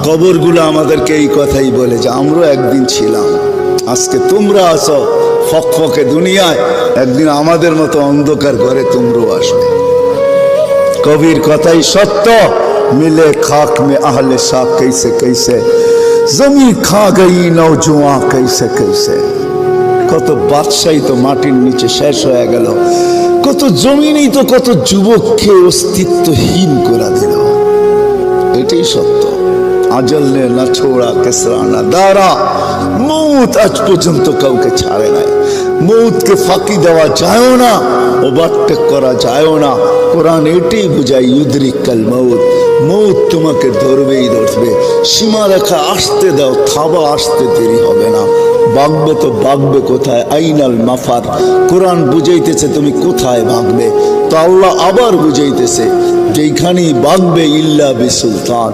কবরগুলো আমাদেরকে এই কথাই বলে যে আমরা একদিন ছিলাম, আজকে তোমরা আসো ফকফকে দুনিয়ায়, একদিন আমাদের মতো অন্ধকার ঘরে তোমরাও আসবে। কবির কথাই সত্য, মিলে খাক মে আহলে শাহ कैसे कैसे জমি খা গই নওজোয়ান कैसे कैसे। কত বাদশাহী তো মাটির নিচে শেষ হয়ে গেল, কত জমিনই তো কত যুবককে অস্তিত্বহীন করে দিল। এটাই সত্য। আজল নে না ছোড়া কেসরা না দারা, মৌত আজ পর্যন্ত কাউকে ছাড়ে নাই। মৌতকে ফাঁকি দেওয়া যায় না, ওভারটেক করা যায় না। কোরআন এটাই বুঝায় ইউদরিকাল মৌত, মৌত তোমাকে ধরবেই ধরবে। সীমারেখা আসতে দাও, থাবা আসতে দেরি হবে না। ভাগবে তো ভাগবে কোথায়? আইনাল মাফার। কোরআন বুঝাইতেছে তুমি কোথায় ভাগবে, তো আল্লাহ আবার বুঝাইতেছে যেখানেই ভাগবে ইল্লা বিসুলতান।